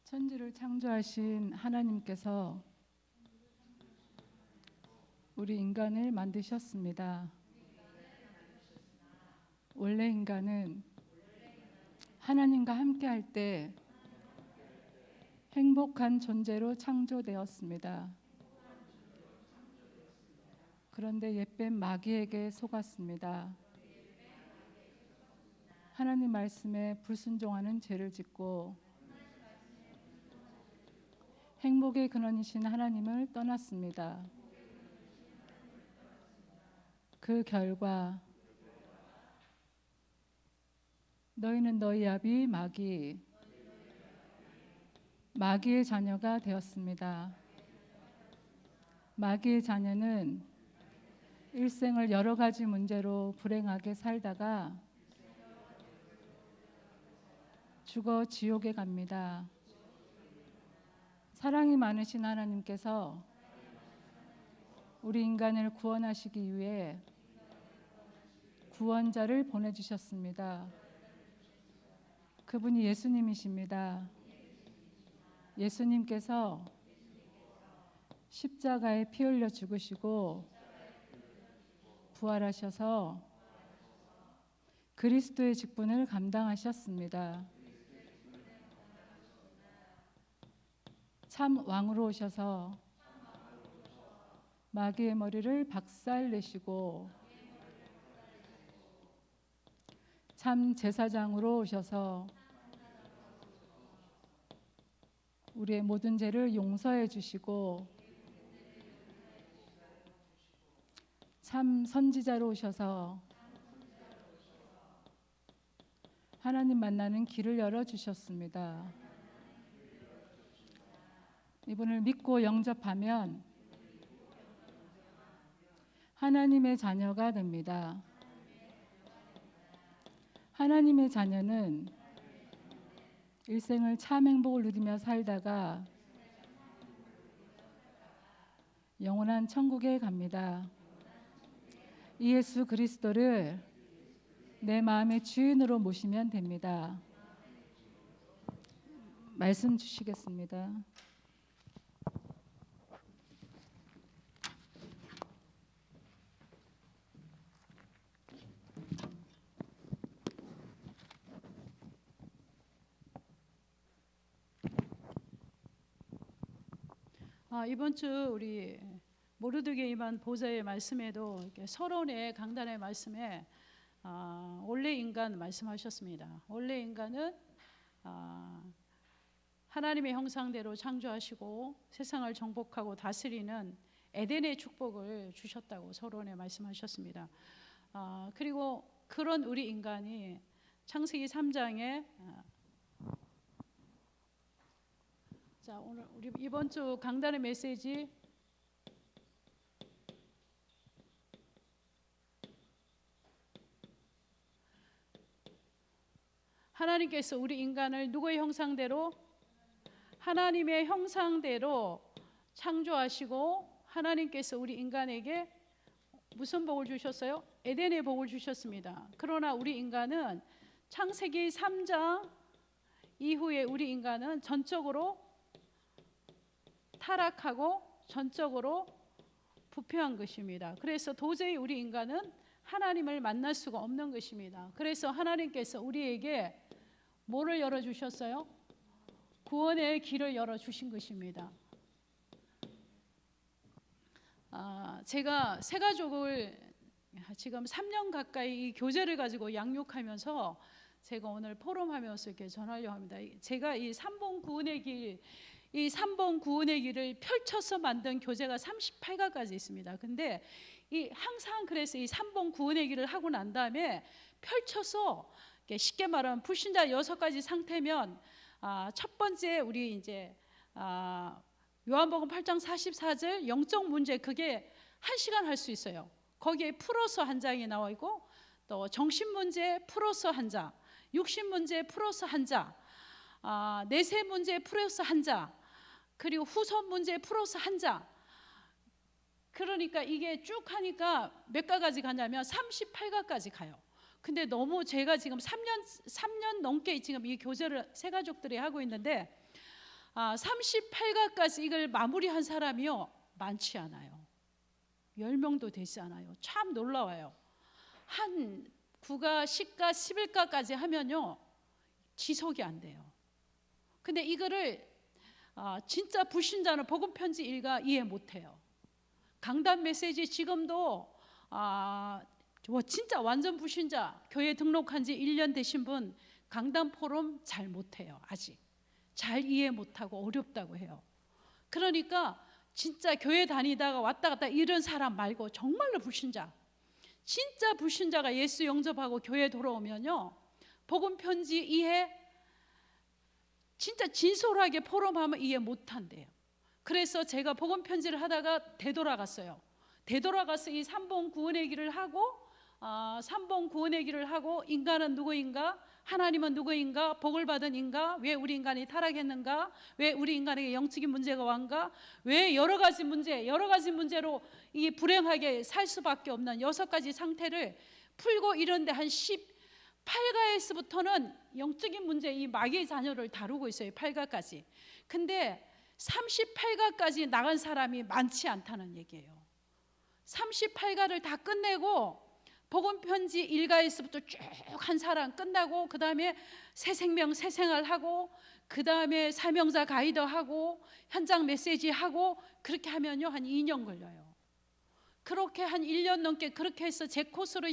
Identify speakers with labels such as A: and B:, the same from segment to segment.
A: 천지를 창조하신 하나님께서 우리 인간을 만드셨습니다. 원래 인간은 하나님과 함께 할 때 행복한 존재로 창조되었습니다. 그런데 옛뱀 마귀에게 속았습니다. 하나님 말씀에 불순종하는 죄를 짓고 행복의 근원이신 하나님을 떠났습니다. 그 결과 너희는 너희 아비 마귀의 자녀가 되었습니다. 마귀의 자녀는 일생을 여러 가지 문제로 불행하게 살다가 죽어 지옥에 갑니다. 사랑이 많으신 하나님께서 우리 인간을 구원하시기 위해 구원자를 보내주셨습니다. 그분이 예수님이십니다. 예수님께서 십자가에 피 흘려 죽으시고 부활하셔서 그리스도의 직분을 감당하셨습니다. 참 왕으로 오셔서 마귀의 머리를 박살내시고 참 제사장으로 오셔서 우리의 모든 죄를 용서해 주시고 참 선지자로 오셔서 하나님 만나는 길을 열어주셨습니다. 이분을 믿고 영접하면 하나님의 자녀가 됩니다. 하나님의 자녀는 일생을 참 행복을 누리며 살다가 영원한 천국에 갑니다. 이 예수 그리스도를 내 마음의 주인으로 모시면 됩니다. 말씀 주시겠습니다.
B: 이번 주 우리 모르드게 임한 보좌의 말씀에도 서론의 강단의 말씀에 원래 인간 말씀하셨습니다. 원래 인간은 하나님의 형상대로 창조하시고 세상을 정복하고 다스리는 에덴의 축복을 주셨다고 서론에 말씀하셨습니다. 그리고 그런 우리 인간이 창세기 3장에 자, 오늘 우리 이번 주 강단의 메시지 하나님께서 우리 인간을 누구의 형상대로? 하나님의 형상대로 창조하시고 하나님께서 우리 인간에게 무슨 복을 주셨어요? 에덴의 복을 주셨습니다. 그러나 우리 인간은 창세기 3장 이후에 우리 인간은 전적으로 타락하고 전적으로 부패한 것입니다. 그래서 도저히 우리 인간은 하나님을 만날 수가 없는 것입니다. 그래서 하나님께서 우리에게 뭐를 열어주셨어요? 구원의 길을 열어주신 것입니다. 제가 세 가족을 지금 3년 가까이 이 교제를 가지고 양육하면서 제가 오늘 포럼하면서 이렇게 전하려고 합니다. 제가 이 3번 구원의 길, 이 3번 구원의 길을 펼쳐서 만든 교재가 38가까지 있습니다. 근데 항상 그래서 이 3번 구원의 길을 하고 난 다음에 펼쳐서 쉽게 말하면 불신자 6가지 상태면 첫 번째 우리 이제 요한복음 8장 44절 영적 문제 그게 1시간 할 수 있어요. 거기에 풀어서 한 장이 나와 있고 또 정신 문제 풀어서 한 장, 육신 문제 풀어서 한 장, 내세 문제 풀어서 한 장, 그리고 후손 문제 풀어서 한 장. 그러니까 이게 쭉 하니까 몇 가지 가냐면 38가까지 가요. 근데 너무 제가 지금 3년 넘게 지금 이 교제를 세 가족들이 하고 있는데 38가까지 이걸 마무리한 사람이요 많지 않아요. 10명도 되지 않아요. 참 놀라워요. 한 9가, 10가, 11가까지 하면요 지속이 안 돼요. 근데 이거를 진짜 불신자는 복음 편지 일가 이해 못해요. 강단 메시지 지금도 진짜 완전 불신자 교회 등록한 지 1년 되신 분 강단 포럼 잘 못해요. 아직 잘 이해 못하고 어렵다고 해요. 그러니까 진짜 교회 다니다가 왔다 갔다 이런 사람 말고 정말로 불신자, 진짜 불신자가 예수 영접하고 교회 돌아오면요 복음 편지 이해 진짜 진솔하게 포럼하면 이해 못한대요. 그래서 제가 복음 편지를 하다가 되돌아갔어요. 되돌아가서 이 3번 구원의 길을 하고 3번 구원의 길을 하고 인간은 누구인가? 하나님은 누구인가? 복을 받은 인가? 왜 우리 인간이 타락했는가? 왜 우리 인간에게 영적인 문제가 왔는가? 왜 여러 가지 문제로 이 불행하게 살 수밖에 없는 6가지 상태를 풀고 이런데 한 18가에서부터는 영적인 문제 이 마귀의 자녀를 다루고 있어요. 8가까지. 근데 38가까지 나간 사람이 많지 않다는 얘기예요. 38가를 다 끝내고 복음 편지 1가에서부터 쭉 한 사람 끝나고 그 다음에 새 생명 새 생활하고 그 다음에 사명자 가이드 하고 현장 메시지 하고 그렇게 하면요 한 2년 걸려요. 그렇게 한 1년 넘게 그렇게 해서 제 코스로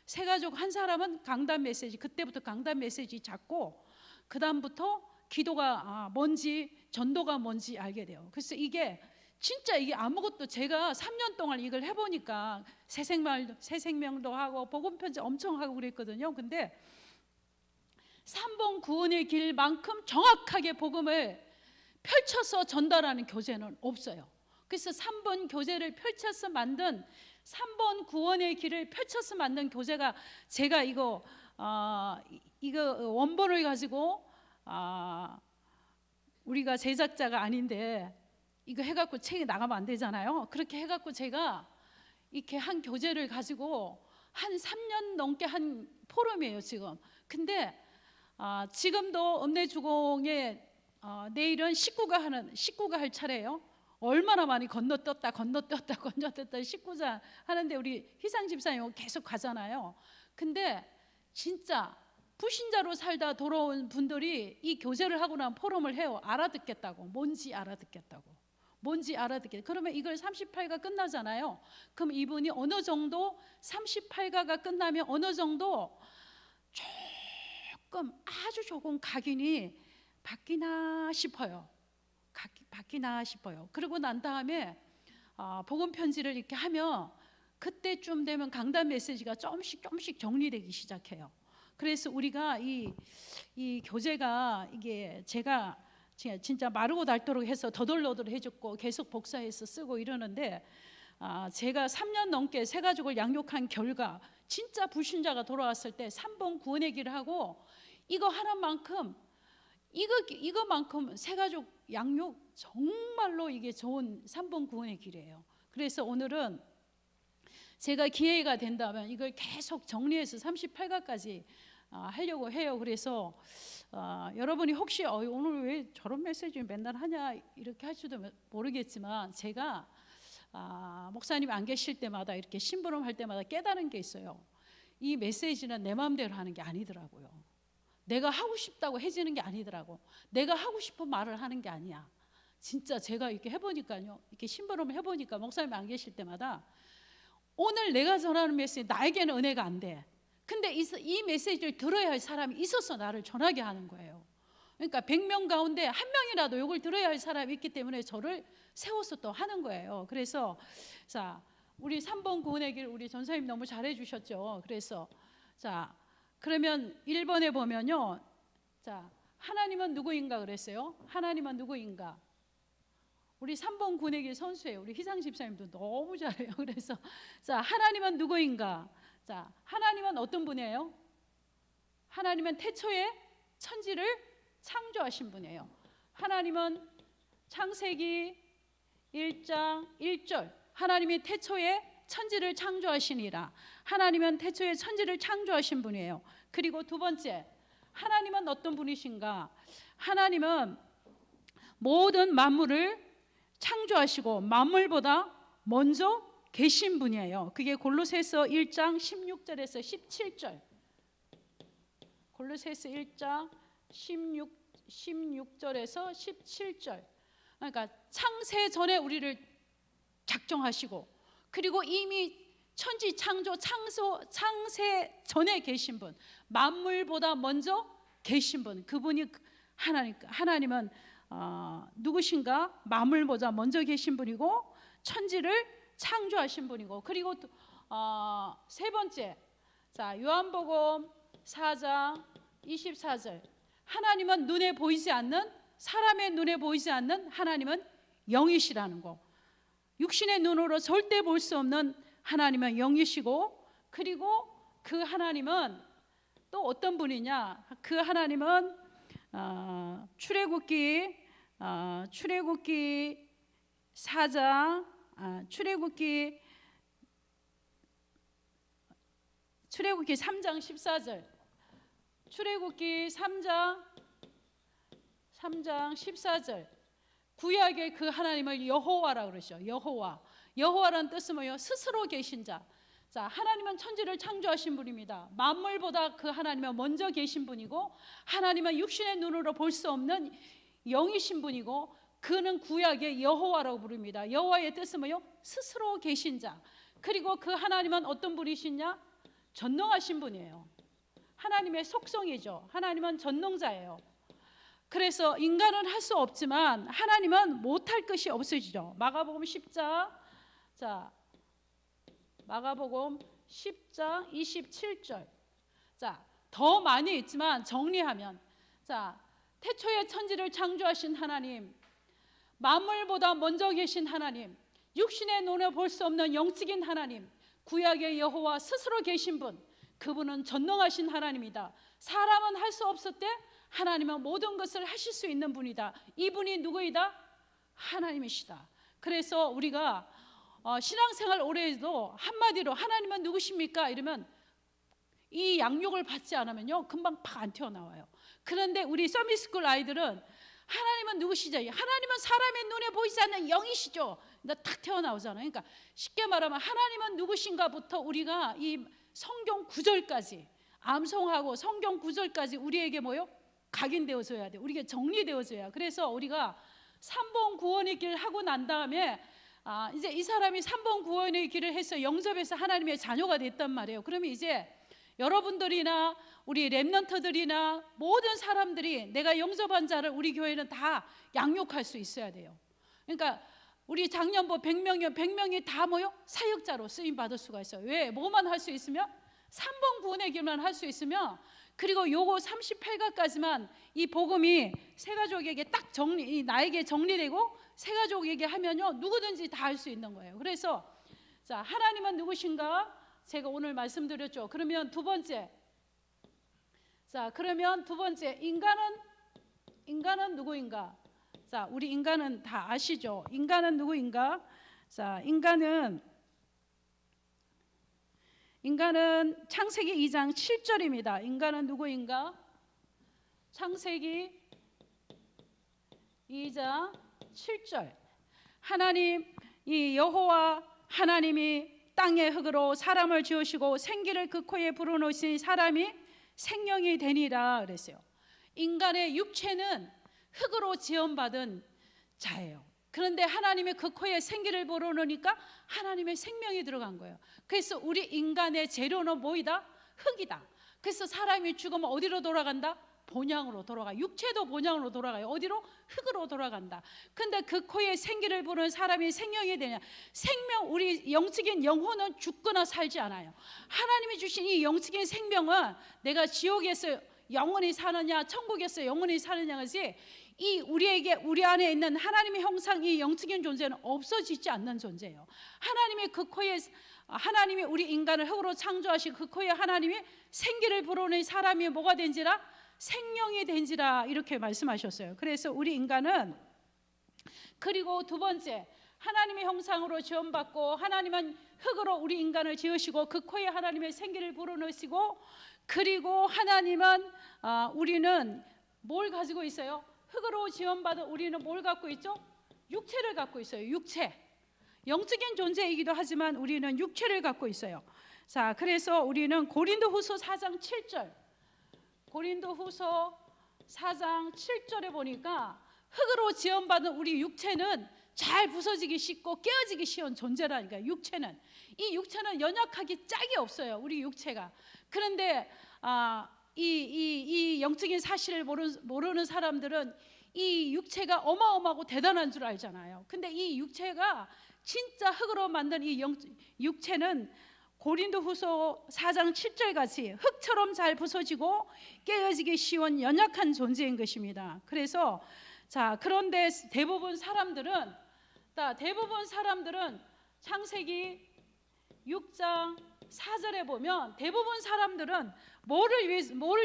B: 세 가족 한 사람은 강단 메시지, 그때부터 강단 메시지 잡고 그 다음부터 기도가 뭔지 전도가 뭔지 알게 돼요. 그래서 이게 진짜 이게 아무것도 제가 3년 동안 이걸 해보니까 새 생명도 하고 복음 편지 엄청 하고 그랬거든요. 근데 3번 구원의 길만큼 정확하게 복음을 펼쳐서 전달하는 교재는 없어요. 그래서 3번 교재를 펼쳐서 만든 3번 구원의 길을 펼쳐서 만든 교재가 제가 이거 원본을 가지고 우리가 제작자가 아닌데 이거 해갖고 책이 나가면 안 되잖아요. 그렇게 해갖고 제가 이렇게 한 교재를 가지고 한 3년 넘게 한 포럼이에요 지금. 근데 지금도 읍내주공에 내일은 식구가 할 차례예요. 얼마나 많이 건너뛰었다 식구자 하는데 우리 희상 집사님 계속 가잖아요. 근데 진짜 불신자로 살다 돌아온 분들이 이 교제를 하고 나면 포럼을 해요. 알아듣겠다고. 뭔지 알아듣겠다고. 그러면 이걸 38가 끝나잖아요. 그럼 이분이 어느 정도 38가가 끝나면 어느 정도 아주 조금 각인이 바뀌나 싶어요. 그러고 난 다음에 복음 편지를 이렇게 하면 그때쯤 되면 강단 메시지가 조금씩 정리되기 시작해요. 그래서 우리가 이 교재가 이게 제가 진짜 마르고 닳도록 해서 더덜더덜 해줬고 계속 복사해서 쓰고 이러는데 제가 3년 넘게 세 가족을 양육한 결과 진짜 불신자가 돌아왔을 때 3번 구원의 길을 하고 이거 하나만큼 이거만큼 세 가족 양육 정말로 이게 좋은 3번 구원의 길이에요. 그래서 오늘은 제가 기회가 된다면 이걸 계속 정리해서 38가까지 하려고 해요. 그래서 여러분이 혹시 오늘 왜 저런 메시지 맨날 하냐 이렇게 할지도 모르겠지만 제가 목사님 안 계실 때마다 이렇게 심부름 할 때마다 깨달은 게 있어요. 이 메시지는 내 마음대로 하는 게 아니더라고요. 내가 하고 싶다고 해지는 게 아니더라고. 내가 하고 싶은 말을 하는 게 아니야. 진짜 제가 이렇게 해보니까요. 이렇게 심부름을 해보니까 목사님 안 계실 때마다 오늘 내가 전하는 메시지 나에게는 은혜가 안 돼. 근데 이 메시지를 들어야 할 사람이 있어서 나를 전하게 하는 거예요. 그러니까 100명 가운데 한 명이라도 이걸 들어야 할 사람이 있기 때문에 저를 세워서 또 하는 거예요. 그래서 자 우리 3번 구원의 길 우리 전사님 너무 잘해 주셨죠. 그래서 자 그러면 1번에 보면요. 자 하나님은 누구인가 그랬어요. 하나님은 누구인가. 우리 3번 구원의 길 선수예요. 우리 희상 집사님도 너무 잘해요. 그래서 자 하나님은 누구인가. 자 하나님은 어떤 분이에요? 하나님은 태초에 천지를 창조하신 분이에요. 하나님은 창세기 1장 1절 하나님이 태초에 천지를 창조하시니라. 하나님은 태초에 천지를 창조하신 분이에요. 그리고 두 번째 하나님은 어떤 분이신가? 하나님은 모든 만물을 창조하시고 만물보다 먼저 계신 분이에요. 그게 골로새서 1장 16절에서 17절. 골로새서 1장 16절에서 17절. 그러니까 창세 전에 우리를 작정하시고, 그리고 이미 천지 창조 창세 전에 계신 분, 만물보다 먼저 계신 분, 그분이 하나님은 누구신가? 만물보다 먼저 계신 분이고 천지를 창조하신 분이고, 그리고 세 번째, 자 요한복음 4장 24절. 하나님은 눈에 보이지 않는, 사람의 눈에 보이지 않는 하나님은 영이시라는 거. 육신의 눈으로 절대 볼 수 없는 하나님은 영이시고, 그리고 그 하나님은 또 어떤 분이냐? 그 하나님은 출애굽기 4장 출애굽기 3장 14절. 출애굽기 3장 14절. 구약의 그 하나님을 여호와라 그러죠. 여호와라는 뜻은 뭐예요? 스스로 계신 자. 자, 하나님은 천지를 창조하신 분입니다. 만물보다 그 하나님은 먼저 계신 분이고, 하나님은 육신의 눈으로 볼 수 없는 영이신 분이고, 그는 구약의 여호와라고 부릅니다. 여호와의 뜻은 뭐예요? 스스로 계신 자. 그리고 그 하나님은 어떤 분이시냐? 전능하신 분이에요. 하나님의 속성이죠. 하나님은 전능자예요. 그래서 인간은 할 수 없지만 하나님은 못할 것이 없으시죠. 마가복음 10장, 자 마가복음 10장 27절. 자, 더 많이 있지만 정리하면, 자 태초에 천지를 창조하신 하나님, 만물보다 먼저 계신 하나님, 육신의 눈에 볼 수 없는 영적인 하나님, 구약의 여호와 스스로 계신 분, 그분은 전능하신 하나님이다. 사람은 할 수 없었대, 하나님은 모든 것을 하실 수 있는 분이다. 이분이 누구이다? 하나님이시다. 그래서 우리가 신앙생활 오래 해도 한마디로 하나님은 누구십니까? 이러면 이 양육을 받지 않으면요 금방 팍 안 튀어나와요. 그런데 우리 서밋스쿨 아이들은 하나님은 누구시죠? 하나님은 사람의 눈에 보이지 않는 영이시죠. 탁 튀어나오잖아요. 그러니까 쉽게 말하면 하나님은 누구신가부터 우리가 이 성경 구절까지 암송하고 성경 구절까지 우리에게 뭐요? 각인되어져야 돼. 우리에게 정리되어져야. 그래서 우리가 3번 구원의 길 하고 난 다음에 이제 이 사람이 3번 구원의 길을 해서 영접해서 하나님의 자녀가 됐단 말이에요. 그러면 이제 여러분들이나 우리 렘넌트들이나 모든 사람들이 내가 영접한 자를 우리 교회는 다 양육할 수 있어야 돼요. 그러니까 우리 작년부 100명이 다 모여 사역자로 쓰임 받을 수가 있어요. 왜? 뭐만 할 수 있으면 3번 구원의 길만 할 수 있으면, 그리고 요거 38가까지만 이 복음이 세 가족에게 딱 나에게 정리되고 세 가족에게 하면요 누구든지 다 할 수 있는 거예요. 그래서 자, 하나님은 누구신가? 제가 오늘 말씀드렸죠. 그러면 두 번째, 인간은 누구인가? 자, 우리 인간은 다 아시죠? 인간은 누구인가? 자, 인간은 창세기 2장 7절입니다. 인간은 누구인가? 창세기 2장 7절. 하나님, 이 여호와 하나님이 땅의 흙으로 사람을 지으시고 생기를 그 코에 불어넣으시니 사람이 생명이 되니라 그랬어요. 인간의 육체는 흙으로 지음받은 자예요. 그런데 하나님의 그 코에 생기를 불어넣으니까 하나님의 생명이 들어간 거예요. 그래서 우리 인간의 재료는 뭐이다? 흙이다. 그래서 사람이 죽으면 어디로 돌아간다? 본향으로 돌아가. 육체도 본향으로 돌아가요. 어디로? 흙으로 돌아간다. 근데 그 코에 생기를 부는 사람이 생명이 되냐? 우리 영적인 영혼은 죽거나 살지 않아요. 하나님이 주신 이 영적인 생명은 내가 지옥에서 영원히 사느냐 천국에서 영원히 사느냐지, 우리 안에 있는 하나님의 형상, 이 영적인 존재는 없어지지 않는 존재예요. 하나님이 우리 인간을 흙으로 창조하시고 그 코에 하나님이 생기를 불어넣은 사람이 뭐가 된지라? 생명이 된지라, 이렇게 말씀하셨어요. 그래서 우리 인간은, 그리고 두 번째, 하나님의 형상으로 지음받고 하나님은 흙으로 우리 인간을 지으시고 그 코에 하나님의 생기를 불어넣으시고, 그리고 하나님은 우리는 뭘 가지고 있어요? 흙으로 지원받은 우리는 뭘 갖고 있죠? 육체를 갖고 있어요. 육체. 영적인 존재이기도 하지만 우리는 육체를 갖고 있어요. 자, 그래서 우리는 고린도후서 4장 7절, 고린도후서 4장 7절에 보니까 흙으로 지원받은 우리 육체는 잘 부서지기 쉽고 깨어지기 쉬운 존재라니까. 육체는, 이 육체는 연약하기 짝이 없어요. 우리 육체가. 그런데 이 영적인 사실을 모르는 사람들은 이 육체가 어마어마하고 대단한 줄 알잖아요. 근데 이 육체가 진짜 흙으로 만든 이 육체는 고린도후서 4장 7절 같이 흙처럼 잘 부서지고 깨어지기 쉬운 연약한 존재인 것입니다. 그래서 자, 그런데 대부분 사람들은 창세기 6장 4절에 보면 대부분 사람들은 뭐를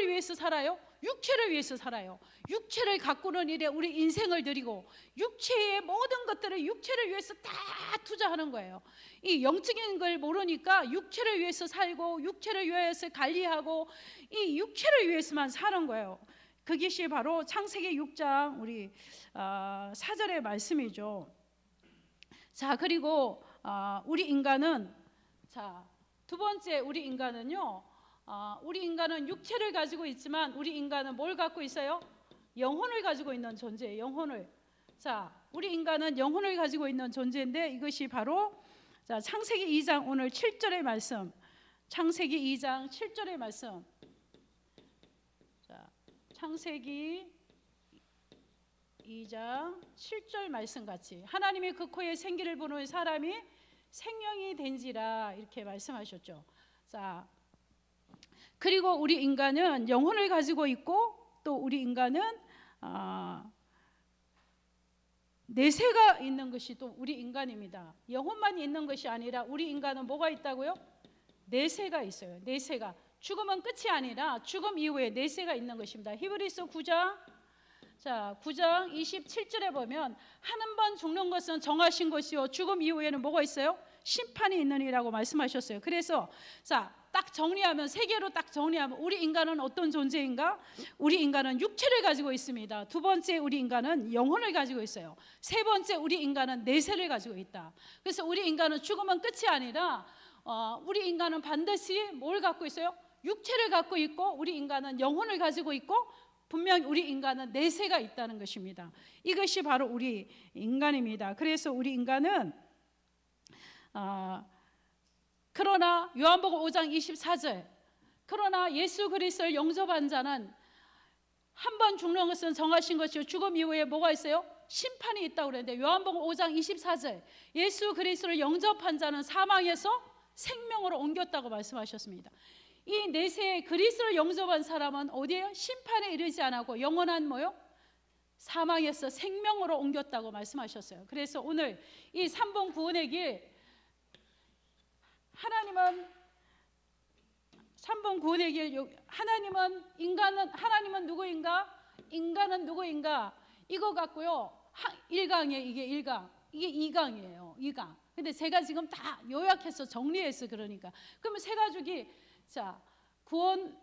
B: 위해서 살아요? 육체를 위해서 살아요. 육체를 가꾸는 일에 우리 인생을 드리고 육체의 모든 것들을 육체를 위해서 다 투자하는 거예요. 이 영적인 걸 모르니까 육체를 위해서 살고 육체를 위해서 관리하고 이 육체를 위해서만 사는 거예요. 그것이 바로 창세기 6장 우리 4절의 말씀이죠. 자, 그리고 우리 인간은 두 번째 우리 인간은요. 우리 인간은 육체를 가지고 있지만 우리 인간은 뭘 갖고 있어요? 영혼을 가지고 있는 존재예요. 영혼을. 자, 우리 인간은 영혼을 가지고 있는 존재인데 이것이 바로 창세기 2장 오늘 7절의 말씀. 창세기 2장 7절의 말씀. 자, 창세기 2장 7절 말씀 같이 하나님의 그 코에 생기를 부는 사람이 생명이 된지라 이렇게 말씀하셨죠. 자, 그리고 우리 인간은 영혼을 가지고 있고 또 우리 인간은 내세가 있는 것이 또 우리 인간입니다. 영혼만 있는 것이 아니라 우리 인간은 뭐가 있다고요? 내세가 있어요. 내세가. 죽음은 끝이 아니라 죽음 이후에 내세가 있는 것입니다. 히브리서 9장 27절에 보면 한 번 죽는 것은 정하신 것이요 죽음 이후에는 뭐가 있어요? 심판이 있느니라고 말씀하셨어요. 그래서 딱 정리하면 세 개로 딱 정리하면 우리 인간은 어떤 존재인가? 우리 인간은 육체를 가지고 있습니다. 두 번째 우리 인간은 영혼을 가지고 있어요. 세 번째 우리 인간은 내세를 가지고 있다. 그래서 우리 인간은 죽으면 끝이 아니라 우리 인간은 반드시 뭘 갖고 있어요? 육체를 갖고 있고 우리 인간은 영혼을 가지고 있고 분명히 우리 인간은 내세가 있다는 것입니다. 이것이 바로 우리 인간입니다. 그래서 우리 인간은 그러나 요한복음 5장 24절 그러나 예수 그리스도를 영접한 자는 한 번 죽는 것은 정하신 것이요 죽음 이후에 뭐가 있어요? 심판이 있다고 그랬는데 요한복음 5장 24절 예수 그리스도를 영접한 자는 사망에서 생명으로 옮겼다고 말씀하셨습니다. 이 내세에 그리스도를 영접한 사람은 어디에요? 심판에 이르지 않고 영원한 뭐요? 사망에서 생명으로 옮겼다고 말씀하셨어요. 그래서 오늘 이 3번 구원의 길 하나님은 누구인가? 인간은 누구인가? 이거 갖고요. 1강이에요. 이게 1강. 이게 2강이에요. 2강. 근데 제가 지금 다 요약해서 정리해서 그러니까. 그러면 세 가족이 3번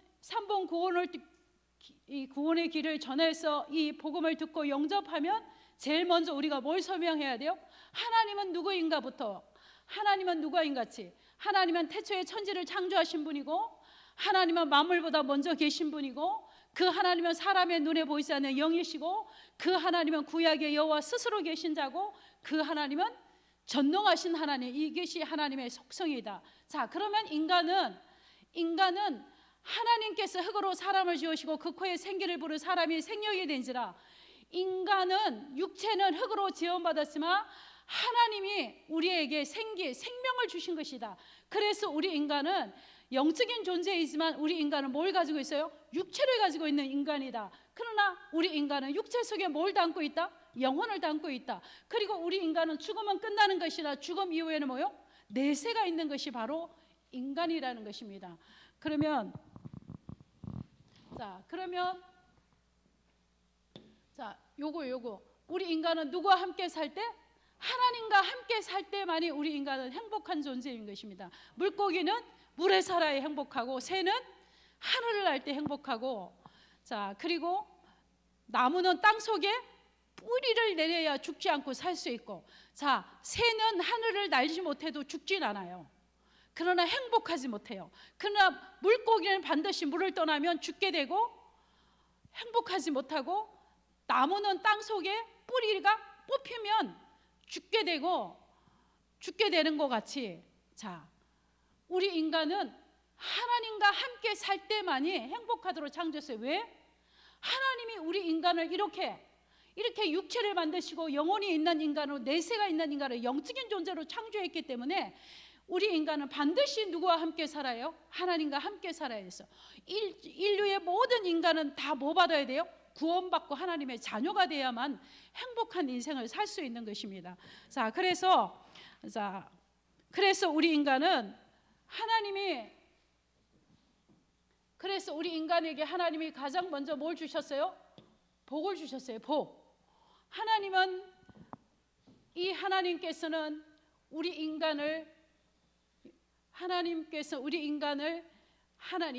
B: 이 구원의 길을 전해서 이 복음을 듣고 영접하면 제일 먼저 우리가 뭘 설명해야 돼요? 하나님은 누구인가부터. 하나님은 누구인가치? 하나님은 태초에 천지를 창조하신 분이고 하나님은 만물보다 먼저 계신 분이고 그 하나님은 사람의 눈에 보이지 않는 영이시고 그 하나님은 구약의 여호와 스스로 계신 자고 그 하나님은 전능하신 하나님. 이것이 하나님의 속성이다. 자, 그러면 인간은 하나님께서 흙으로 사람을 지으시고 그 코에 생기를 부른 사람이 생명이 된지라. 인간은 육체는 흙으로 지음받았지만 하나님이 우리에게 생명을 주신 것이다. 그래서 우리 인간은 영적인 존재이지만 우리 인간은 뭘 가지고 있어요? 육체를 가지고 있는 인간이다. 그러나 우리 인간은 육체 속에 뭘 담고 있다? 영혼을 담고 있다. 그리고 우리 인간은 죽으면 끝나는 것이라 죽음 이후에는 뭐요? 내세가 있는 것이 바로 인간이라는 것입니다. 그러면 요거 우리 인간은 누구와 함께 살 때? 하나님과 함께 살 때만이 우리 인간은 행복한 존재인 것입니다. 물고기는 물에 살아야 행복하고 새는 하늘을 날 때 행복하고 그리고 나무는 땅 속에 뿌리를 내려야 죽지 않고 살 수 있고, 자, 새는 하늘을 날지 못해도 죽진 않아요. 그러나 행복하지 못해요. 그러나 물고기는 반드시 물을 떠나면 죽게 되고 행복하지 못하고, 나무는 땅 속에 뿌리가 뽑히면 죽게 되고 죽게 되는 것 같이, 자, 우리 인간은 하나님과 함께 살 때만이 행복하도록 창조했어요. 왜? 하나님이 우리 인간을 이렇게 육체를 만드시고 영혼이 있는 인간으로, 내세가 있는 인간을 영적인 존재로 창조했기 때문에 우리 인간은 반드시 누구와 함께 살아요? 하나님과 함께 살아야 돼서, 인류의 모든 인간은 다 뭐 받아야 돼요? 구원받고 하나님의 자녀가 돼야만 행복한 인생을 살 수 있는 것입니다. 자, 그래서 우리 인간은 그래서 우리 인간에게 하나님이 가장 먼저 뭘 주셨어요? 복을 주셨어요. 복. 하나님께서는 우리 인간을 하나님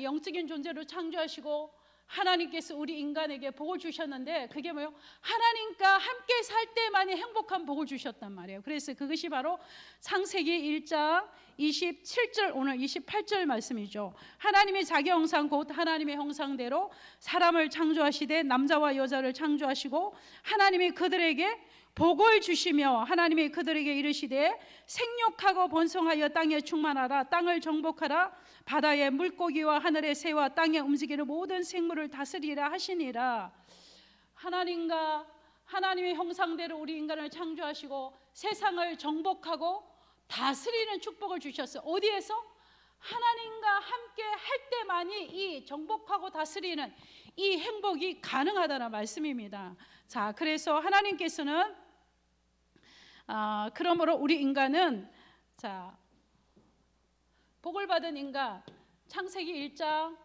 B: 영적인 존재로 창조하시고, 하나님께서 우리 인간에게 복을 주셨는데, 그게 뭐예요? 하나님과 함께 살 때만이 행복한 복을 주셨단 말이에요. 그래서 그것이 바로 창세기 1장 27절 오늘 28절 말씀이죠. 하나님의 자기 형상 곧 하나님의 형상대로 사람을 창조하시되 남자와 여자를 창조하시고, 하나님이 그들에게 복을 주시며 하나님이 그들에게 이르시되 생육하고 번성하여 땅에 충만하라, 땅을 정복하라, 바다의 물고기와 하늘의 새와 땅에 움직이는 모든 생물을 다스리라 하시니라. 하나님의 형상대로 우리 인간을 창조하시고 세상을 정복하고 다스리는 축복을 주셨어요. 어디에서? 하나님과 함께 할 때만이 이 정복하고 다스리는 이 행복이 가능하다는 말씀입니다. 자, 그래서 하나님께서는 그러므로 우리 인간은, 자, 복을 받은 인간, 창세기 1장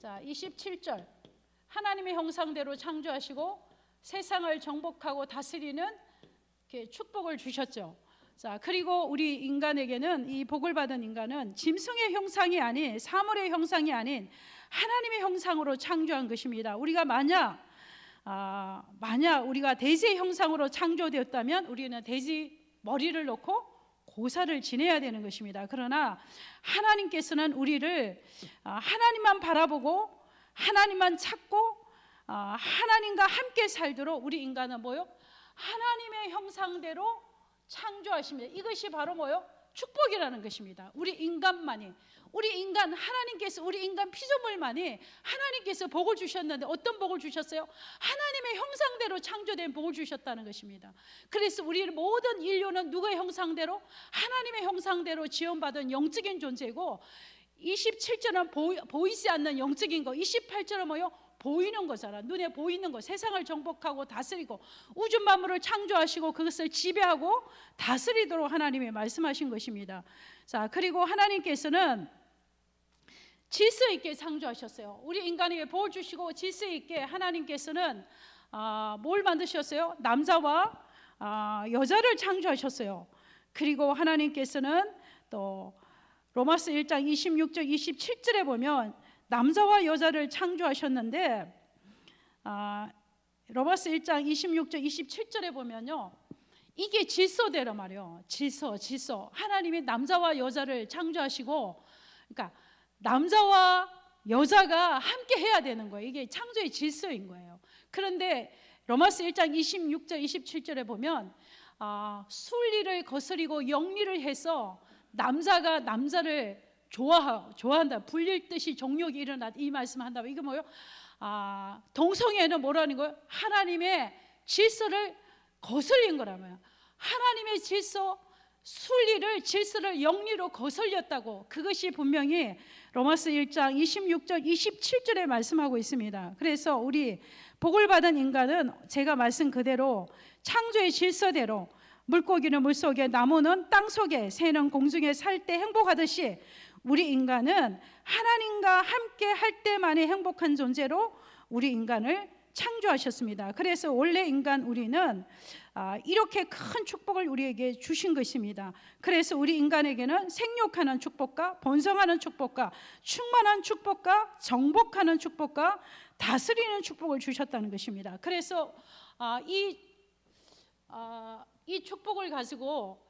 B: 27절, 하나님의 형상대로 창조하시고 세상을 정복하고 다스리는 축복을 주셨죠. 자, 그리고 우리 인간에게는, 이 복을 받은 인간은 짐승의 형상이 아닌, 사물의 형상이 아닌 하나님의 형상으로 창조한 것입니다. 우리가 만약 우리가 돼지의 형상으로 창조되었다면 우리는 돼지 머리를 놓고 고사를 지내야 되는 것입니다. 그러나 하나님께서는 우리를 하나님만 바라보고 하나님만 찾고 하나님과 함께 살도록 우리 인간은 뭐요? 하나님의 형상대로 창조하십니다. 이것이 바로 뭐요? 축복이라는 것입니다. 우리 인간 하나님께서, 우리 인간 피조물만이 하나님께서 복을 주셨는데, 어떤 복을 주셨어요? 하나님의 형상대로 창조된 복을 주셨다는 것입니다. 그래서 우리 모든 인류는 누구의 형상대로? 하나님의 형상대로 지원받은 영적인 존재고, 27절은 보이지 않는 영적인 거, 28절은 뭐요? 보이는 거잖아. 눈에 보이는 거. 세상을 정복하고 다스리고 우주 만물을 창조하시고 그것을 지배하고 다스리도록 하나님이 말씀하신 것입니다. 자, 그리고 하나님께서는 질서 있게 창조하셨어요. 우리 인간에게 복을 주시고 질서 있게 하나님께서는 뭘 만드셨어요? 남자와 여자를 창조하셨어요. 그리고 하나님께서는 또 로마서 1장 26절 27절에 보면 남자와 여자를 창조하셨는데, 로마서 1장 26절 27절에 보면요, 이게 질서대로 말이에요. 질서. 하나님이 남자와 여자를 창조하시고, 그러니까 남자와 여자가 함께 해야 되는 거예요. 이게 창조의 질서인 거예요. 그런데 로마서 1장 26절 27절에 보면 순리를 거스리고 영리를 해서 남자가 남자를 좋아한다. 불릴 듯이 정욕이 일어나, 이 말씀한다면 이게 뭐예요? 동성애는 뭐라는 거예요? 하나님의 질서를 거슬린 거라고요. 하나님의 질서를 영리로 거슬렸다고, 그것이 분명히 로마서 1장 26절 27절에 말씀하고 있습니다. 그래서 우리 복을 받은 인간은 제가 말씀 그대로 창조의 질서대로, 물고기는 물속에, 나무는 땅속에, 새는 공중에 살 때 행복하듯이 우리 인간은 하나님과 함께 할 때만이 행복한 존재로 우리 인간을 창조하셨습니다. 그래서 원래 인간 우리는 이렇게 큰 축복을 우리에게 주신 것입니다. 그래서 우리 인간에게는 생육하는 축복과 번성하는 축복과 충만한 축복과 정복하는 축복과 다스리는 축복을 주셨다는 것입니다. 그래서 이 축복을 가지고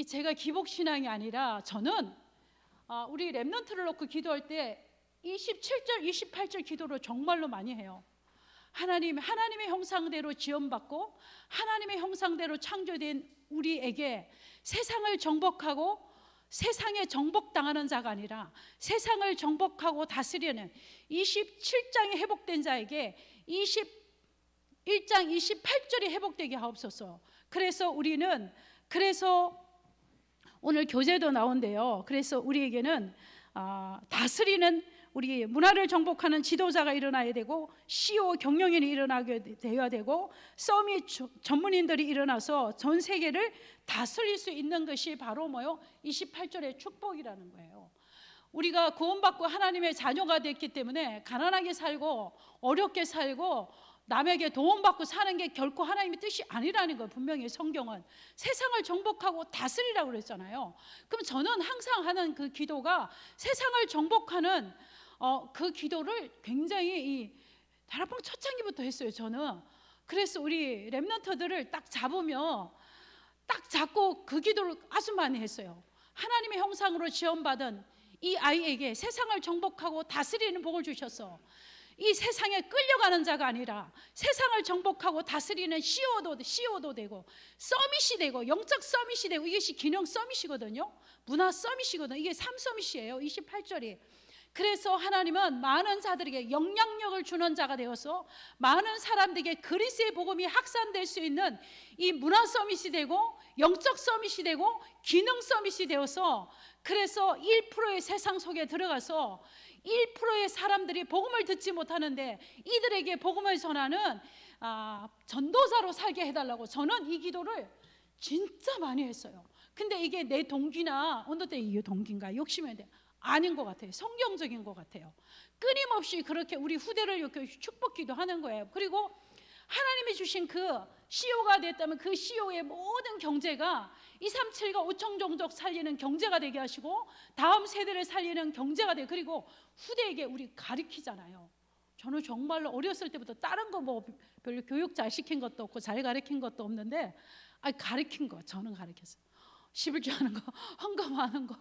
B: 제가 기복신앙이 아니라 저는 우리 렘넌트를 놓고 기도할 때 27절, 28절 기도를 정말로 많이 해요. 하나님의 형상대로 지음받고 하나님의 형상대로 창조된 우리에게 세상을 정복하고 세상에 정복당하는 자가 아니라 세상을 정복하고 다스리는 27장이 회복된 자에게 21장 28절이 회복되게 하옵소서. 그래서 오늘 교재도 나온대요. 그래서 우리에게는 다스리는 우리 문화를 정복하는 지도자가 일어나야 되고 CEO 경영인이 일어나게 되어야 되고 서밋 전문인들이 일어나서 전 세계를 다스릴 수 있는 것이 바로 28절의 축복이라는 거예요. 우리가 구원받고 하나님의 자녀가 됐기 때문에 가난하게 살고 어렵게 살고 남에게 도움받고 사는 게 결코 하나님의 뜻이 아니라는 거예요. 분명히 성경은 세상을 정복하고 다스리라고 그랬잖아요. 그럼 저는 항상 하는 그 기도가 세상을 정복하는 그 기도를 굉장히 다락방 초창기부터 했어요. 저는 그래서 우리 렘넌트들을 딱 잡고 그 기도를 아주 많이 했어요. 하나님의 형상으로 지음받은 이 아이에게 세상을 정복하고 다스리는 복을 주셔서 이 세상에 끌려가는 자가 아니라 세상을 정복하고 다스리는 CEO도 되고 서밋이 되고 영적 서밋이 되고, 이것이 기능 서밋이거든요. 문화 서밋이거든요. 이게 3서밋이에요 28절이. 그래서 하나님은 많은 자들에게 영향력을 주는 자가 되어서 많은 사람들에게 그리스도의 복음이 확산될 수 있는 이 문화 서밋이 되고 영적 서밋이 되고 기능 서밋이 되어서, 그래서 1%의 세상 속에 들어가서 1%의 사람들이 복음을 듣지 못하는데 이들에게 복음을 전하는 전도자로 살게 해달라고 저는 이 기도를 진짜 많이 했어요. 근데 이게 내 동기나 어느 때 이게 동기인가 욕심인데 아닌 것 같아요. 성경적인 것 같아요. 끊임없이 그렇게 우리 후대를 이렇게 축복기도 하는 거예요. 그리고 하나님이 주신 그 CEO가 됐다면 그 CEO의 모든 경제가 2, 3, 7과 5천 종족 살리는 경제가 되게 하시고 다음 세대를 살리는 경제가 되고, 그리고 후대에게 우리 가르치잖아요. 저는 정말로 어렸을 때부터 다른 거 별로 교육 잘 시킨 것도 없고 잘 가르친 것도 없는데 가르친 거 저는 가르쳤어요. 11조 하는 거, 헌금하는 거,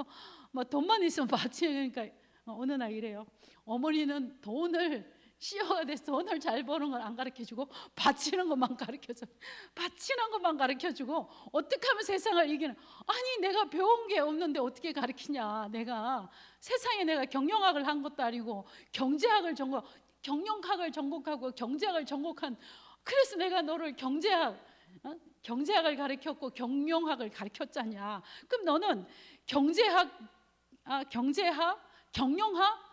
B: 돈만 있으면 바치니까 어느 날 이래요. 어머니는 돈을 CEO가 돼서 돈을 잘 버는 걸 안 가르쳐주고 바치는 것만 가르쳐줘. 바치는 것만 가르쳐주고 어떻게 하면 세상을 이기는? 아니 내가 배운 게 없는데 어떻게 가르치냐? 내가 세상에 내가 경영학을 한 것도 아니고 경제학을 경영학을 전공하고 경제학을 전공한, 그래서 내가 너를 경제학을 가르쳤고 경영학을 가르쳤잖냐? 그럼 너는 경제학, 경영학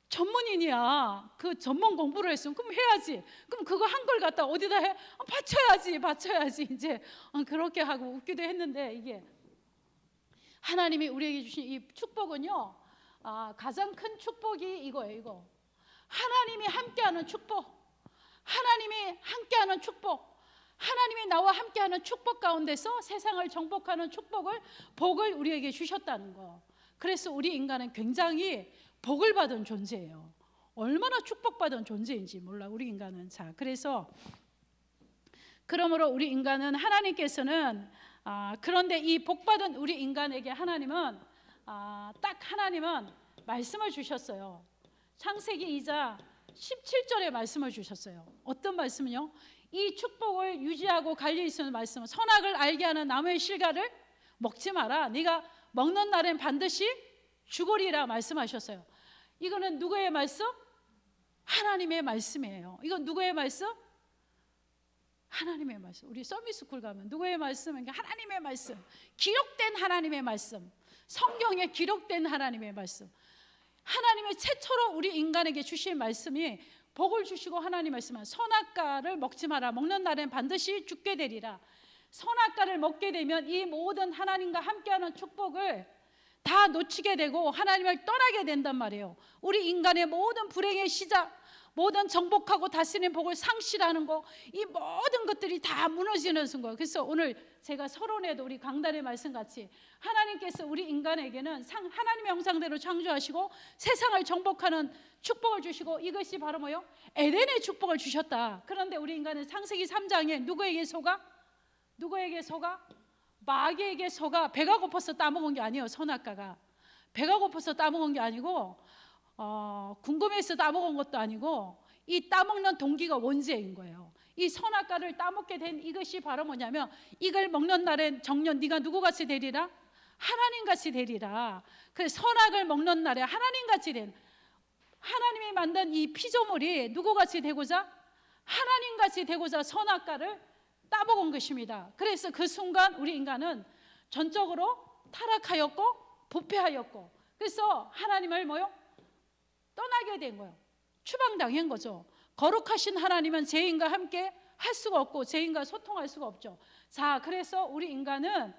B: 전문인이야. 그 전문 공부를 했으면 그럼 해야지. 그럼 그거 한 걸 갖다 어디다 해? 바쳐야지. 이제 그렇게 하고 웃기도 했는데, 이게 하나님이 우리에게 주신 이 축복은요, 가장 큰 축복이 이거예요. 이거 하나님이 함께하는 축복, 하나님이 함께하는 축복, 하나님이 나와 함께하는 축복 가운데서 세상을 정복하는 복을 우리에게 주셨다는 거. 그래서 우리 인간은 굉장히 복을 받은 존재예요. 얼마나 축복받은 존재인지 몰라 우리 인간은. 자, 그래서 그러므로 우리 인간은 하나님께서는 그런데 이 복받은 우리 인간에게 하나님은 말씀을 주셨어요. 창세기 2장 17절에 말씀을 주셨어요. 어떤 말씀은요? 이 축복을 유지하고 관리 있는 말씀은 선악을 알게 하는 나무의 실과를 먹지 마라. 네가 먹는 날엔 반드시 죽으리라 말씀하셨어요. 이거는 누구의 말씀? 하나님의 말씀이에요. 이건 누구의 말씀? 하나님의 말씀. 우리 서밋스쿨 가면 누구의 말씀? 하나님의 말씀. 기록된 하나님의 말씀. 성경에 기록된 하나님의 말씀. 하나님의 최초로 우리 인간에게 주신 말씀이 복을 주시고 하나님 말씀은 선악과를 먹지 마라. 먹는 날엔 반드시 죽게 되리라. 선악과를 먹게 되면 이 모든 하나님과 함께하는 축복을 다 놓치게 되고 하나님을 떠나게 된단 말이에요. 우리 인간의 모든 불행의 시작, 모든 정복하고 다스리는 복을 상실하는 거, 이 모든 것들이 다 무너지는 순간. 그래서 오늘 제가 서론에도 우리 강단의 말씀같이 하나님께서 우리 인간에게는 하나님의 형상대로 창조하시고 세상을 정복하는 축복을 주시고, 이것이 바로 뭐요? 에덴의 축복을 주셨다. 그런데 우리 인간은 창세기 3장에 누구에게 속아? 누구에게 속아? 마귀에게 속아. 배가 고파서 따먹은 게 아니에요. 선악과가 배가 고파서 따먹은 게 아니고 궁금해서 따먹은 것도 아니고, 이 따먹는 동기가 원죄인 거예요. 이 선악과를 따먹게 된 이것이 바로 뭐냐면, 이걸 먹는 날엔 정녕 네가 누구같이 되리라? 하나님같이 되리라. 그래서 선악을 먹는 날에 하나님같이 된, 하나님이 만든 이 피조물이 누구같이 되고자? 하나님같이 되고자 선악과를 따먹은 것입니다. 그래서 그 순간 우리 인간은 전적으로 타락하였고 부패하였고, 그래서 하나님을 뭐요? 떠나게 된 거예요. 추방당한 거죠. 거룩하신 하나님은 죄인과 함께 할 수가 없고 죄인과 소통할 수가 없죠. 자, 그래서 우리 인간은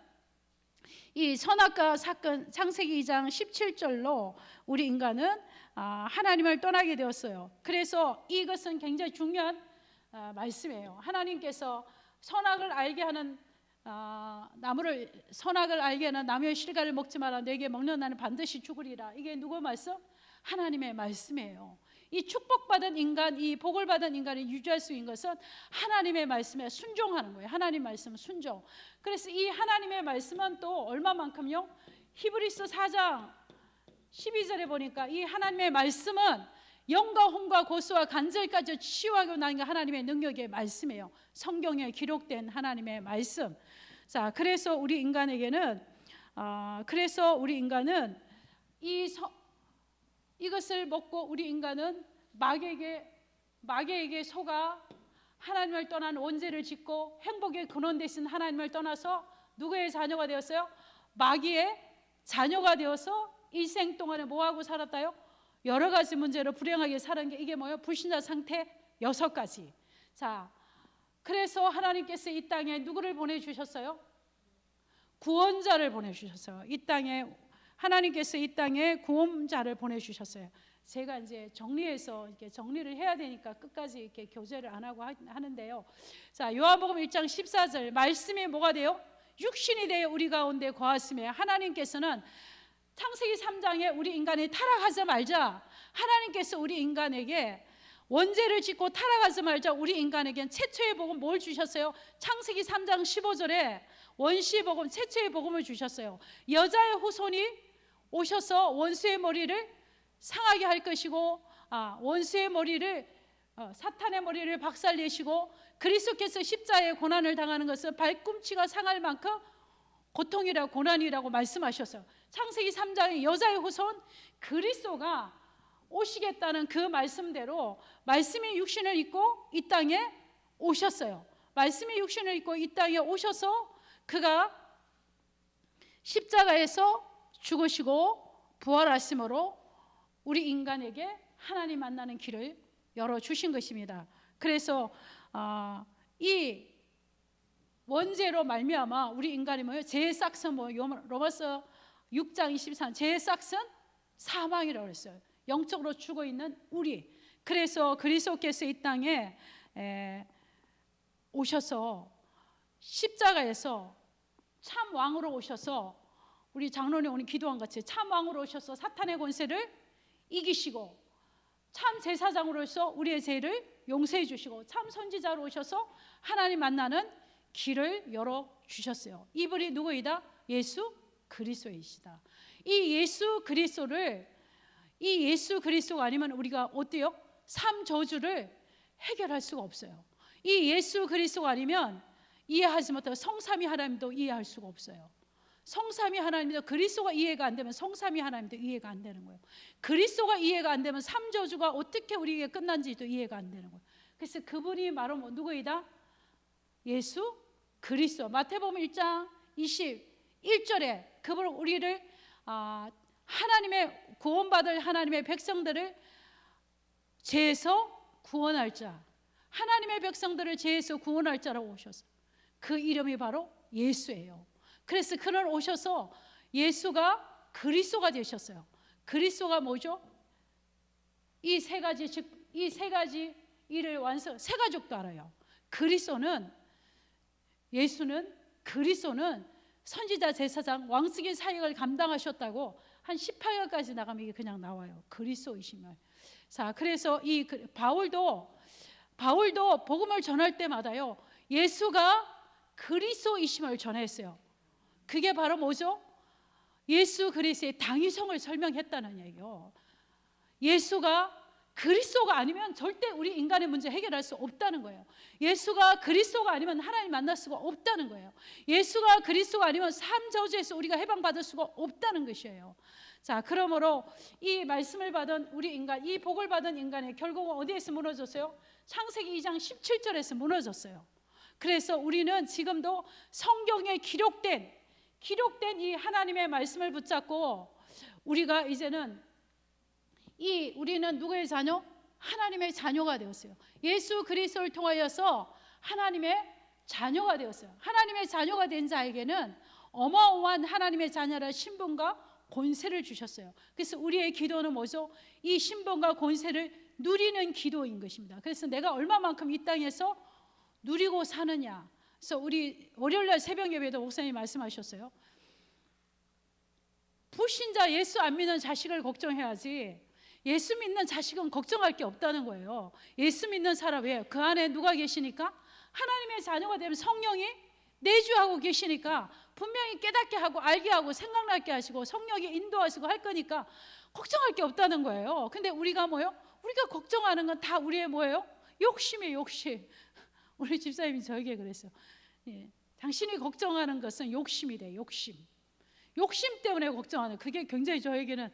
B: 이 선악과 사건, 창세기 2장 17절로 우리 인간은 하나님을 떠나게 되었어요. 그래서 이것은 굉장히 중요한 말씀이에요. 하나님께서 선악을 알게 하는 선악을 알게 하는 나무의 실과를 먹지 마라. 내게 먹는 나는 반드시 죽으리라. 이게 누구 말씀? 하나님의 말씀이에요. 이 축복받은 인간, 이 복을 받은 인간이 유지할 수 있는 것은 하나님의 말씀에 순종하는 거예요. 하나님 말씀 순종. 그래서 이 하나님의 말씀은 또 얼마만큼요? 히브리서 4장 12절에 보니까 이 하나님의 말씀은 영과 혼과 고소와 간절까지 치유하고 나는 게 하나님의 능력의 말씀이에요. 성경에 기록된 하나님의 말씀. 자, 그래서 우리 인간에게는 이것을 먹고 우리 인간은 마귀에게 속아 하나님을 떠난 원죄를 짓고 행복의 근원 되신 하나님을 떠나서 누구의 자녀가 되었어요? 마귀의 자녀가 되어서 일생 동안에 뭐하고 살았다요? 여러 가지 문제로 불행하게 살은 게 이게 뭐예요? 불신자 상태 6가지. 자, 그래서 하나님께서 이 땅에 누구를 보내주셨어요? 구원자를 보내주셨어요. 이 땅에 하나님께서 이 땅에 구원자를 보내주셨어요. 제가 이제 정리해서 이렇게 정리를 해야 되니까 끝까지 이렇게 교제를 안 하고 하는데요. 자, 요한복음 1장 14절 말씀이 뭐가 돼요? 육신이 되어 우리 가운데 거하심에, 하나님께서는 창세기 3장에 우리 인간이 타락하지 말자, 하나님께서 우리 인간에게 원죄를 짓고 타락하지 말자, 우리 인간에겐 최초의 복음 뭘 주셨어요? 창세기 3장 15절에 원시의 복음, 최초의 복음을 주셨어요. 여자의 후손이 오셔서 원수의 머리를 상하게 할 것이고, 원수의 머리를 사탄의 머리를 박살내시고, 그리스도께서 십자가의 고난을 당하는 것은 발꿈치가 상할 만큼 고통이라고 고난이라고 말씀하셨어요. 창세기 3장의 여자의 후손 그리스도가 오시겠다는 그 말씀대로 말씀이 육신을 입고 이 땅에 오셨어요. 말씀이 육신을 입고 이 땅에 오셔서 그가 십자가에서 죽으시고 부활하심으로 우리 인간에게 하나님 만나는 길을 열어주신 것입니다. 그래서 이 원죄로 말미암아 우리 인간이 뭐예요? 죄의 싹은 로마서 6장 23 죄의 싹은 사망이라고 했어요. 영적으로 죽어 있는 우리. 그래서 그리스도께서 이 땅에 오셔서 십자가에서 참 왕으로 오셔서, 우리 장로님 오늘 기도한 같이 참 왕으로 오셔서 사탄의 권세를 이기시고, 참 제사장으로서 우리의 죄를 용서해 주시고, 참 선지자로 오셔서 하나님 만나는 길을 열어 주셨어요. 이분이 누구이다? 예수 그리스도이시다. 이 예수 그리스도가 아니면 우리가 어때요? 삶 저주를 해결할 수가 없어요. 이 예수 그리스도가 아니면 이해하지 못하고 성삼위 하나님도 이해할 수가 없어요. 성삼위 하나님도 그리스도가 이해가 안 되면 성삼위 하나님도 이해가 안 되는 거예요. 그리스도가 이해가 안 되면 삼 저주가 어떻게 우리에게 끝난지도 이해가 안 되는 거예요. 그래서 그분이 바로 누구이다? 예수 그리스도. 마태복음 1장 21절에 그분 우리를 하나님의 구원받을 하나님의 백성들을 죄에서 구원할 자, 하나님의 백성들을 죄에서 구원할 자라고 오셨어요. 그 이름이 바로 예수예요. 그래서 그는 오셔서 예수가 그리스도가 되셨어요. 그리스도가 뭐죠? 이 세 가지, 즉 이 세 가지 일을 세 가족도 알아요. 예수는 그리스도는 선지자, 제사장, 왕승의 사역을 감당하셨다고 한 18절까지 나가면 이게 그냥 나와요. 그리스도이심을. 자, 그래서 이 바울도 복음을 전할 때마다요, 예수가 그리스도이심을 전했어요. 그게 바로 뭐죠? 예수 그리스도의 당위성을 설명했다는 얘기요. 예수가 그리스도가 아니면 절대 우리 인간의 문제 해결할 수 없다는 거예요. 예수가 그리스도가 아니면 하나님 만날 수가 없다는 거예요. 예수가 그리스도가 아니면 삶 저주에서 우리가 해방받을 수가 없다는 것이에요. 자, 그러므로 이 말씀을 받은 우리 인간, 이 복을 받은 인간의 결국은 어디에서 무너졌어요? 창세기 2장 17절에서 무너졌어요. 그래서 우리는 지금도 성경에 기록된 이 하나님의 말씀을 붙잡고 우리가 이제는 우리는 누구의 자녀? 하나님의 자녀가 되었어요. 예수 그리스도를 통하여서 하나님의 자녀가 되었어요. 하나님의 자녀가 된 자에게는 어마어마한 하나님의 자녀라 신분과 권세를 주셨어요. 그래서 우리의 기도는 뭐죠? 이 신분과 권세를 누리는 기도인 것입니다. 그래서 내가 얼마만큼 이 땅에서 누리고 사느냐. 그래서 우리 월요일날 새벽 예배도 목사님 말씀하셨어요. 불신자 예수 안 믿는 자식을 걱정해야지 예수 믿는 자식은 걱정할 게 없다는 거예요. 예수 믿는 사람, 왜요? 그 안에 누가 계시니까? 하나님의 자녀가 되면 성령이 내주하고 계시니까 분명히 깨닫게 하고 알게 하고 생각나게 하시고 성령이 인도하시고 할 거니까 걱정할 게 없다는 거예요. 근데 우리가 뭐요? 우리가 걱정하는 건 다 우리의 뭐예요? 욕심이에요, 욕심. 우리 집사님이 저에게 그랬어요. 당신이 걱정하는 것은 욕심이 돼, 욕심. 욕심 때문에 걱정하는, 그게 굉장히 저에게는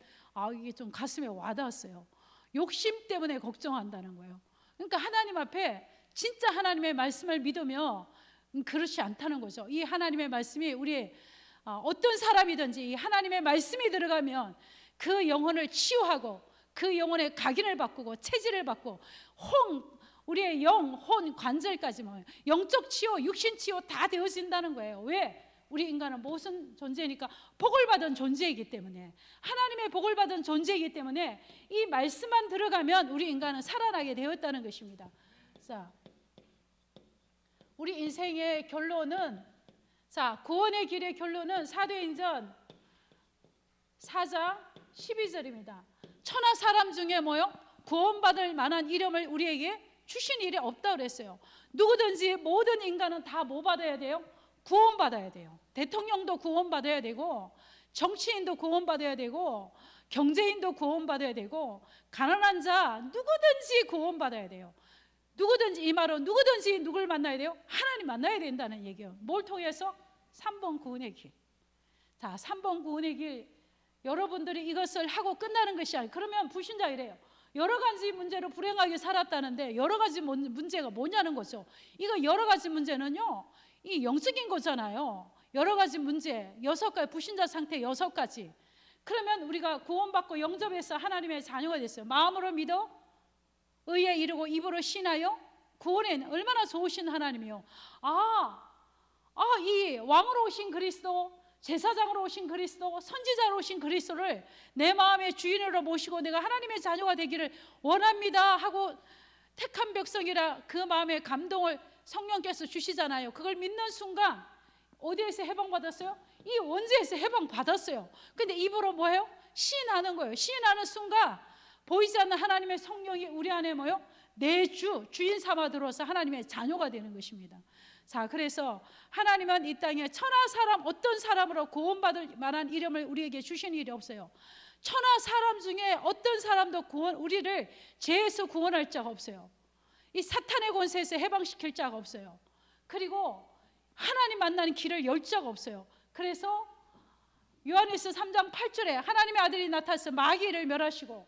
B: 이게 좀 가슴에 와닿았어요. 욕심 때문에 걱정한다는 거예요. 그러니까 하나님 앞에 진짜 하나님의 말씀을 믿으며 그렇지 않다는 거죠. 이 하나님의 말씀이 우리 어떤 사람이든지 이 하나님의 말씀이 들어가면 그 영혼을 치유하고 그 영혼의 각인을 바꾸고 체질을 바꾸고 우리의 영, 혼, 관절까지 영적 치유, 육신 치유 다 되어진다는 거예요. 왜? 우리 인간은 무슨 존재니까? 복을 받은 존재이기 때문에, 하나님의 복을 받은 존재이기 때문에 이 말씀만 들어가면 우리 인간은 살아나게 되었다는 것입니다. 자, 우리 인생의 결론은, 구원의 길의 결론은 사도행전 4장 12절입니다. 천하 사람 중에 구원받을 만한 이름을 우리에게 주신 일이 없다고 그랬어요. 누구든지 모든 인간은 다 뭐 받아야 돼요? 구원받아야 돼요. 대통령도 구원받아야 되고, 정치인도 구원받아야 되고, 경제인도 구원받아야 되고, 가난한 자 누구든지 구원받아야 돼요. 누구든지, 이 말은 누구든지 누굴 만나야 돼요? 하나님 만나야 된다는 얘기예요. 뭘 통해서? 3번 구원의 길. 자, 3번 구원의 길, 여러분들이 이것을 하고 끝나는 것이 아니에요. 그러면 불신자 이래요. 여러 가지 문제로 불행하게 살았다는데 여러 가지 문제가 뭐냐는 거죠. 이거 여러 가지 문제는요, 이 영적인 거잖아요. 여러 가지 문제, 6가지, 불신자 상태 6가지. 그러면 우리가 구원받고 영접해서 하나님의 자녀가 됐어요. 마음으로 믿어 의에 이르고 입으로 신하여 구원에, 얼마나 좋으신 하나님이요. 이 왕으로 오신 그리스도, 제사장으로 오신 그리스도, 선지자로 오신 그리스도를 내 마음의 주인으로 모시고 내가 하나님의 자녀가 되기를 원합니다 하고 택한 백성이라 그 마음의 감동을 성령께서 주시잖아요. 그걸 믿는 순간 어디에서 해방받았어요? 이 원죄에서 해방받았어요. 근데 입으로 뭐예요? 시인하는 거예요. 시인하는 순간 보이지 않는 하나님의 성령이 우리 안에 내 주인 삼아 들어서 하나님의 자녀가 되는 것입니다. 자, 그래서 하나님은 이 땅에 천하 사람, 어떤 사람으로 구원받을 만한 이름을 우리에게 주신 일이 없어요. 천하 사람 중에 어떤 사람도 우리를 죄에서 구원할 자가 없어요. 이 사탄의 권세에서 해방시킬 자가 없어요. 그리고 하나님 만나는 길을 열 자가 없어요. 그래서 요한일서 3장 8절에 하나님의 아들이 나타나서 마귀를 멸하시고,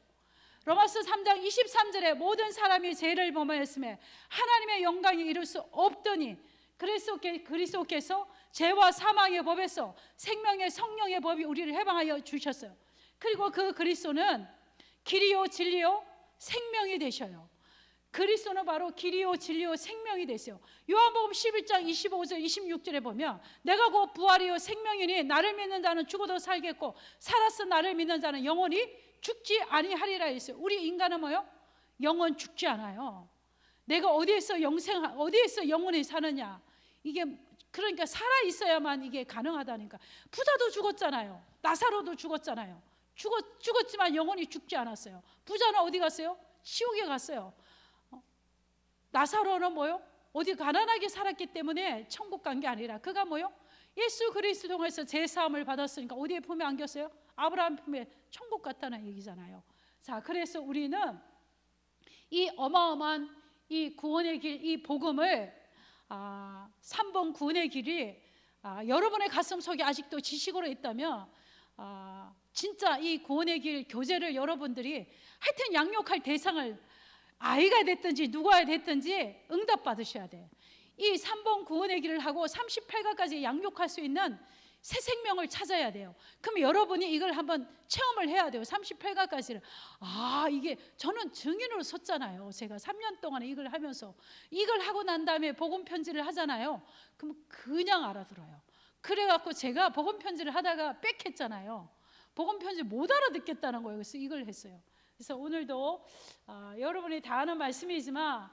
B: 로마서 3장 23절에 모든 사람이 죄를 범하였음에 하나님의 영광이 이룰 수 없더니 그리스도께서 죄와 사망의 법에서 생명의 성령의 법이 우리를 해방하여 주셨어요. 그리고 그 그리스도는 길이요 진리요 생명이 되셔요. 그리스도는 바로 길이요 진리요 생명이 되세요. 요한복음 11장 25절 26절에 보면 내가 곧 부활이요 생명이니 나를 믿는 자는 죽어도 살겠고 살아서 나를 믿는 자는 영원히 죽지 아니하리라 했어요. 우리 인간은 영은 죽지 않아요. 내가 어디에서 영원히 사느냐. 이게 그러니까 살아 있어야만 이게 가능하다니까. 부자도 죽었잖아요. 나사로도 죽었잖아요. 죽었지만 영원히 죽지 않았어요. 부자는 어디 갔어요? 지옥에 갔어요. 나사로는 뭐요? 어디 가난하게 살았기 때문에 천국 간 게 아니라 그가 뭐요? 예수 그리스도 통해서 제사함을 받았으니까 어디에 품에 안겼어요? 아브라함 품에 천국 갔다는 얘기잖아요. 자, 그래서 우리는 이 어마어마한 이 구원의 길, 이 복음을 3번 구원의 길이 여러분의 가슴 속에 아직도 지식으로 있다면 진짜 이 구원의 길 교제를 여러분들이 하여튼 양육할 대상을 아이가 됐든지 누가 됐든지 응답받으셔야 돼요. 이 3번 구원의 길을 하고 38가까지 양육할 수 있는 새 생명을 찾아야 돼요. 그럼 여러분이 이걸 한번 체험을 해야 돼요. 38가까지를. 이게 저는 증인으로 섰잖아요. 제가 3년 동안 이걸 하면서 이걸 하고 난 다음에 복음 편지를 하잖아요. 그럼 그냥 알아들어요. 그래갖고 제가 복음 편지를 하다가 빽했잖아요. 복음 편지 못 알아듣겠다는 거예요. 그래서 이걸 했어요. 그래서 오늘도 여러분이 다 아는 말씀이지만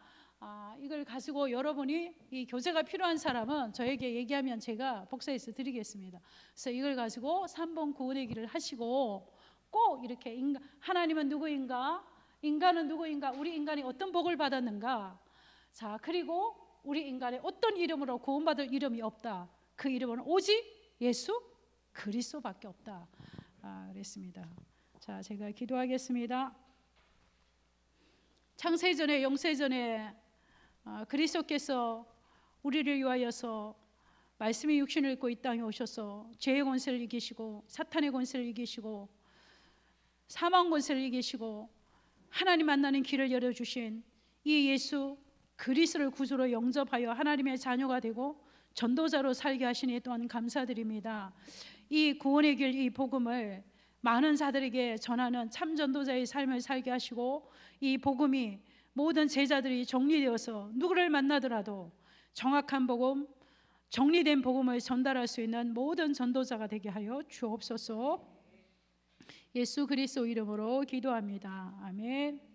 B: 이걸 가지고 여러분이 이 교제가 필요한 사람은 저에게 얘기하면 제가 복사해서 드리겠습니다. 그래서 이걸 가지고 3번 구원의 길을 하시고 꼭 이렇게 하나님은 누구인가? 인간은 누구인가? 우리 인간이 어떤 복을 받았는가? 자, 그리고 우리 인간이 어떤 이름으로 구원받을 이름이 없다. 그 이름은 오직 예수 그리스도밖에 없다. 그랬습니다. 자, 제가 기도하겠습니다. 창세전에 영세전에 그리스도께서 우리를 위하여서 말씀의 육신을 입고 이 땅에 오셔서 죄의 권세를 이기시고 사탄의 권세를 이기시고 사망 권세를 이기시고 하나님 만나는 길을 열어주신 이 예수 그리스도를 구주로 영접하여 하나님의 자녀가 되고 전도자로 살게 하시니 또한 감사드립니다. 이 구원의 길, 이 복음을 많은 자들에게 전하는 참 전도자의 삶을 살게 하시고 이 복음이 모든 제자들이 정리되어서 누구를 만나더라도 정확한 복음, 정리된 복음을 전달할 수 있는 모든 전도자가 되게 하여 주옵소서. 예수 그리스도 이름으로 기도합니다. 아멘.